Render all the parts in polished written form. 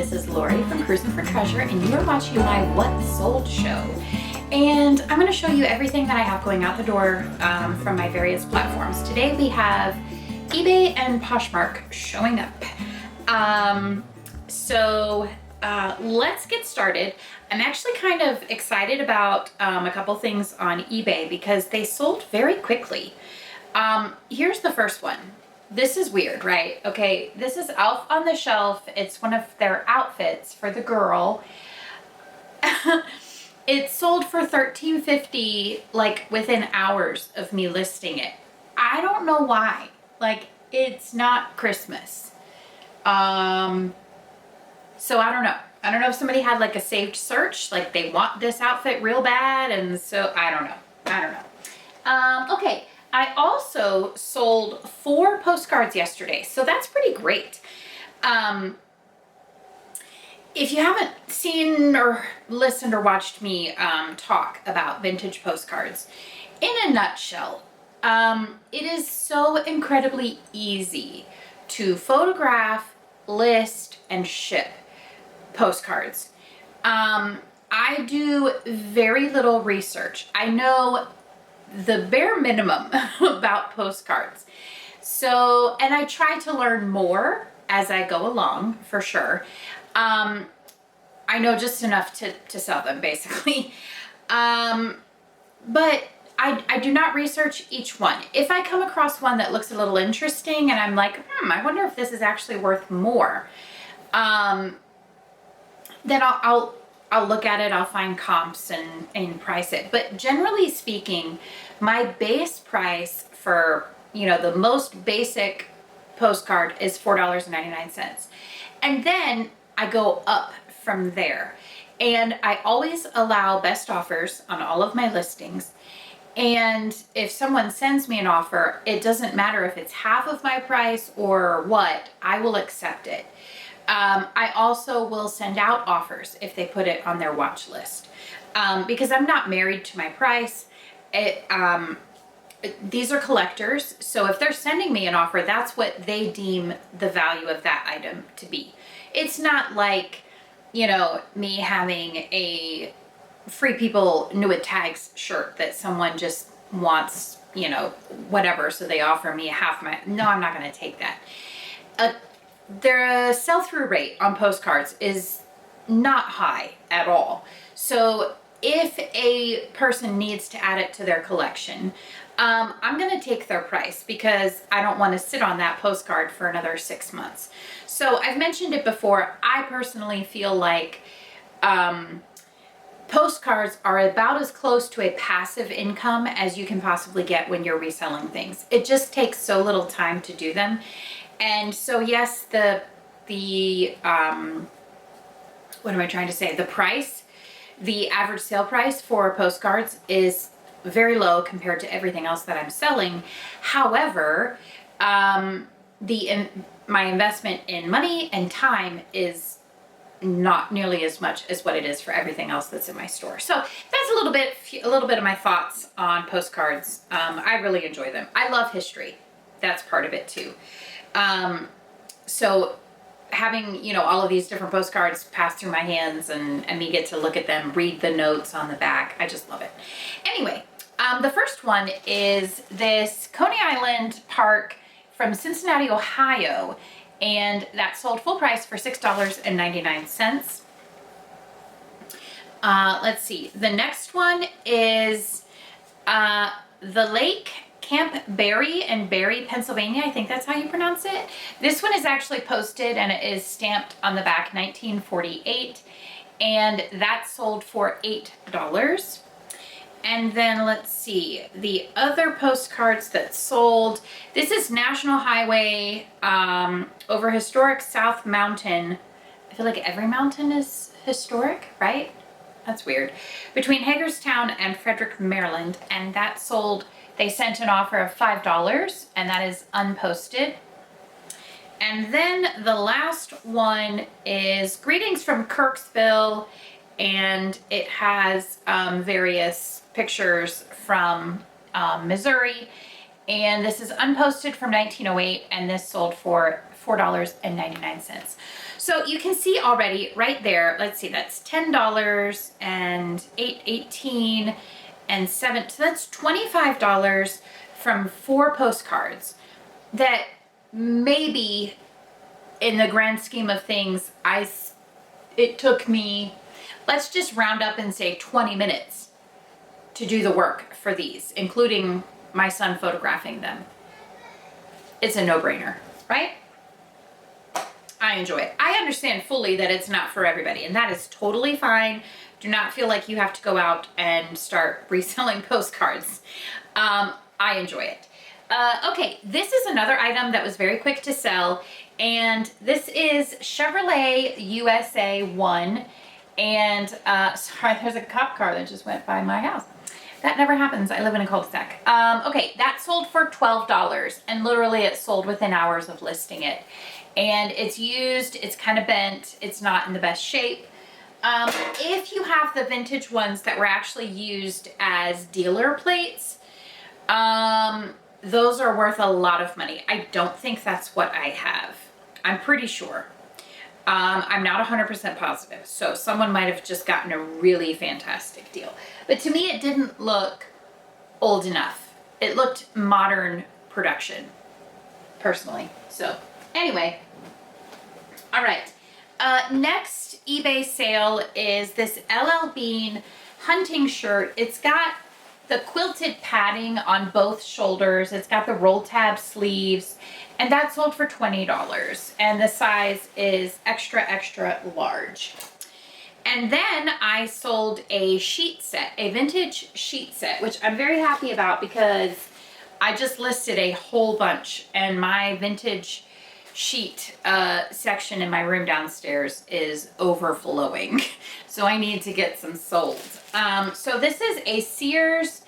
this is Lori from Cruising for Treasure, and you are watching my What Sold show. And I'm going to show you everything that I have going out the door from my various platforms. Today we have eBay and Poshmark showing up. Let's get started. I'm actually kind of excited about a couple things on eBay because they sold very quickly. Here's the first one. This is weird, right? Okay, this is Elf on the Shelf. It's one of their outfits for the girl. It sold for $13.50 like within hours of me listing it. I don't know why. Like, it's not Christmas. So I don't know. I don't know if somebody had like a saved search, like they want this outfit real bad, and so I don't know. Okay, I also sold 4 postcards yesterday, so that's pretty great. If you haven't seen or listened or watched me talk about vintage postcards, in a nutshell, it is so incredibly easy to photograph, list, and ship postcards. I do very little research. I know the bare minimum about postcards. So, and I try to learn more as I go along, for sure. I know just enough to sell them, basically. But I do not research each one. If I come across one that looks a little interesting and I'm like, I wonder if this is actually worth more, then I'll look at it, I'll find comps and price it. But generally speaking, my base price for, the most basic postcard is $4.99. And then I go up from there. And I always allow best offers on all of my listings. And if someone sends me an offer, it doesn't matter if it's half of my price or what, I will accept it. I also will send out offers if they put it on their watch list, because I'm not married to my price. These are collectors, so if they're sending me an offer, that's what they deem the value of that item to be. It's not like, me having a Free People New with Tags shirt that someone just wants, whatever, so they offer me half my, no, I'm not going to take that. Their sell-through rate on postcards is not high at all. So if a person needs to add it to their collection, I'm going to take their price because I don't want to sit on that postcard for another 6 months. So I've mentioned it before. I personally feel like postcards are about as close to a passive income as you can possibly get when you're reselling things. It just takes so little time to do them. And so yes, the what am I trying to say? The price, the average sale price for postcards is very low compared to everything else that I'm selling. However, my investment in money and time is not nearly as much as what it is for everything else that's in my store. So that's a little bit of my thoughts on postcards. I really enjoy them. I love history. That's part of it too. So having, all of these different postcards pass through my hands and me get to look at them, read the notes on the back, I just love it. Anyway, the first one is this Coney Island park from Cincinnati, Ohio, and that sold full price for $6.99. Let's see. The next one is the Lake Camp Berry in Berry, Pennsylvania. I think that's how you pronounce it. This one is actually posted and it is stamped on the back 1948, and that sold for $8. And then let's see, the other postcards that sold. This is National Highway over historic South Mountain. I feel like every mountain is historic, right? That's weird. Between Hagerstown and Frederick, Maryland, and that sold. They sent an offer of $5, and that is unposted. And then the last one is Greetings from Kirksville, and it has various pictures from Missouri. And this is unposted from 1908, and this sold for $4.99. So you can see already right there, let's see, that's $10 and 18 and 7, so that's $25 from 4 postcards that maybe in the grand scheme of things, it took me, let's just round up and say 20 minutes to do the work for these, including my son photographing them. It's a no-brainer, right? I enjoy it. I understand fully that it's not for everybody, and that is totally fine. Do not feel like you have to go out and start reselling postcards. I enjoy it. Okay, this is another item that was very quick to sell, and this is Chevrolet USA 1, and sorry, there's a cop car that just went by my house. That never happens. I live in a cul-de-sac. Okay, that sold for $12, and literally it sold within hours of listing it. And it's used, it's kind of bent, it's not in the best shape. If you have the vintage ones that were actually used as dealer plates, those are worth a lot of money. I don't think that's what I have. I'm pretty sure. I'm not 100% positive. So someone might have just gotten a really fantastic deal. But to me, it didn't look old enough. It looked modern production, personally. So anyway, all right. Next eBay sale is this LL Bean hunting shirt. It's got the quilted padding on both shoulders. It's got the roll tab sleeves, and that sold for $20. And the size is extra, extra large. And then I sold a sheet set, a vintage sheet set, which I'm very happy about because I just listed a whole bunch, and my vintage sheet section in my room downstairs is overflowing. So I need to get some sold. So this is a Sears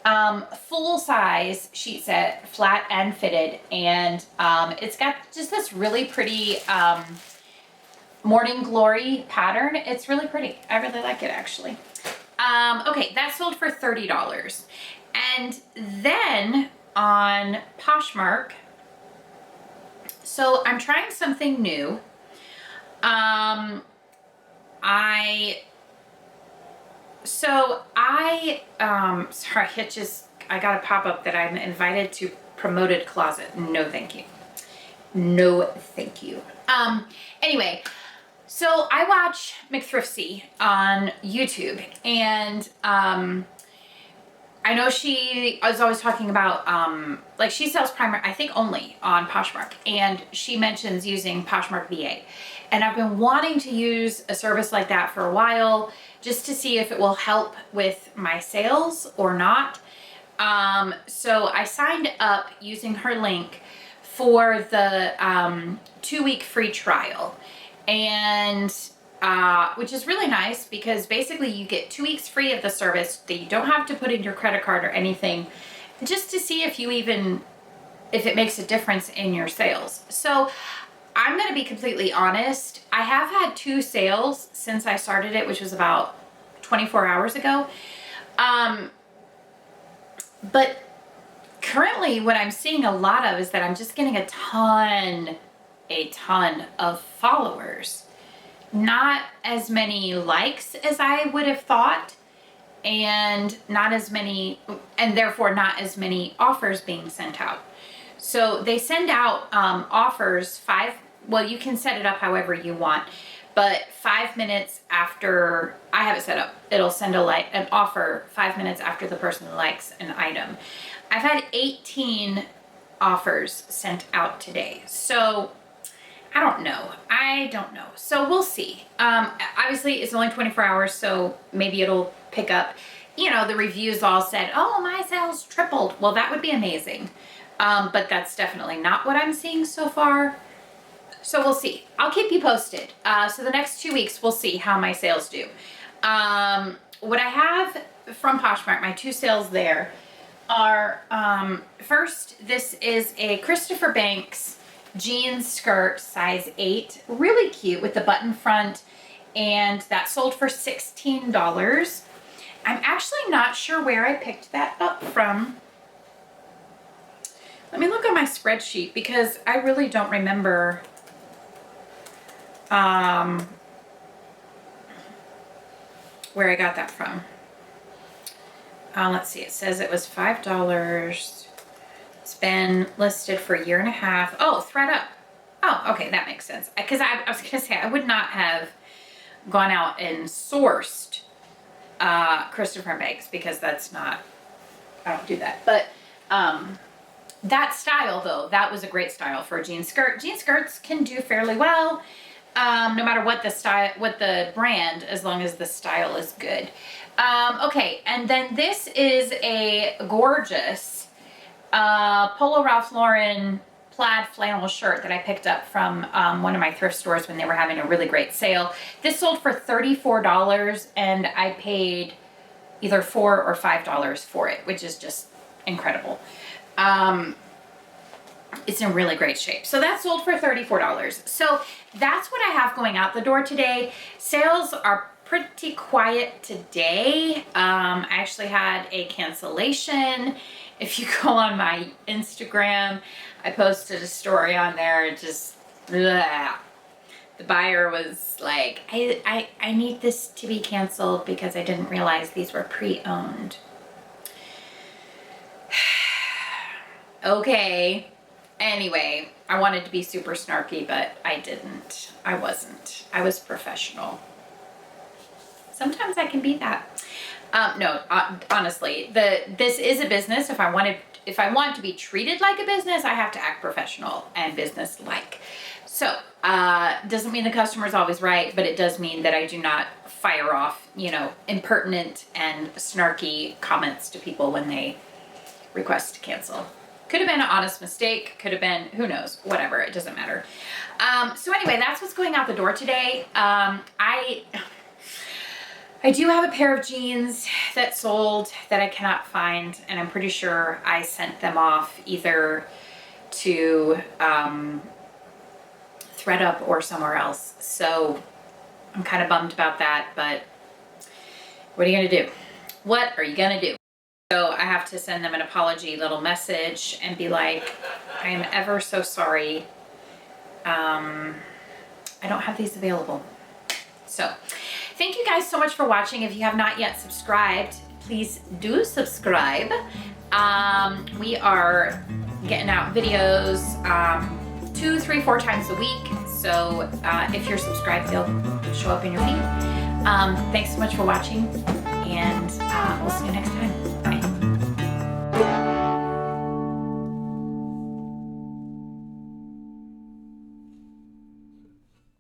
full-size sheet set, flat and fitted, and it's got just this really pretty morning glory pattern. It's really pretty. I really like it, actually. Okay, that sold for $30. And then on Poshmark, so I'm trying something new. I got a pop-up that I'm invited to promoted closet. No, thank you. No, thank you. Anyway, so I watch McThriftsy on YouTube, and I know she is always talking about, like, she sells primer, I think only on Poshmark, and she mentions using Poshmark VA. And I've been wanting to use a service like that for a while, just to see if it will help with my sales or not. So I signed up using her link for the 2-week free trial, and which is really nice because basically you get 2 weeks free of the service that you don't have to put in your credit card or anything, just to see if it makes a difference in your sales. So I'm going to be completely honest. I have had 2 sales since I started it, which was about 24 hours ago. But currently what I'm seeing a lot of is that I'm just getting a ton of followers. Not as many likes as I would have thought, and therefore not as many offers being sent out. So they send out offers well, you can set it up however you want, but 5 minutes after I have it set up, it'll send an offer 5 minutes after the person likes an item. I've had 18 offers sent out today. So I don't know. So we'll see. Obviously it's only 24 hours, so maybe it'll pick up. You know, the reviews all said, oh, my sales tripled. Well, that would be amazing. But that's definitely not what I'm seeing so far. So we'll see. I'll keep you posted. So the next 2 weeks, we'll see how my sales do. What I have from Poshmark, my 2 sales there are, first, this is a Christopher Banks jeans skirt, size 8, really cute with the button front, and that sold for $16. I'm actually not sure where I picked that up from. Let me look at my spreadsheet because I really don't remember where I got that from. Let's see, it says it was $5. It's been listed for a year and a half. Oh, ThredUp. Oh, okay, that makes sense. Because I was gonna say, I would not have gone out and sourced Christopher bags because that's not, I don't do that. But that style though, that was a great style for a jean skirt. Jean skirts can do fairly well, no matter what the style, what the brand, as long as the style is good. Okay, and then this is a gorgeous Polo Ralph Lauren plaid flannel shirt that I picked up from one of my thrift stores when they were having a really great sale. This sold for $34 and I paid either $4 or $5 for it, which is just incredible. It's in really great shape. So that sold for $34. So that's what I have going out the door today. Sales are pretty quiet today. I actually had a cancellation. If you go on my Instagram, I posted a story on there, just blah. The buyer was like, I need this to be canceled because I didn't realize these were pre-owned. Okay. Anyway, I wanted to be super snarky, but I didn't. I wasn't. I was professional. Sometimes I can be that. No, honestly, this is a business. If I want to be treated like a business, I have to act professional and business-like. So, doesn't mean the customer is always right, but it does mean that I do not fire off, you know, impertinent and snarky comments to people when they request to cancel. Could have been an honest mistake, could have been, who knows, whatever, it doesn't matter. So anyway, that's what's going out the door today. I do have a pair of jeans that sold that I cannot find, and I'm pretty sure I sent them off either to ThredUp or somewhere else. So I'm kind of bummed about that, but what are you gonna do? What are you gonna do? So I have to send them an apology little message and be like, I am ever so sorry. I don't have these available. So thank you guys so much for watching. If you have not yet subscribed, please do subscribe. We are getting out videos 2, 3, 4 times a week. So if you're subscribed, they'll show up in your feed. Thanks so much for watching, and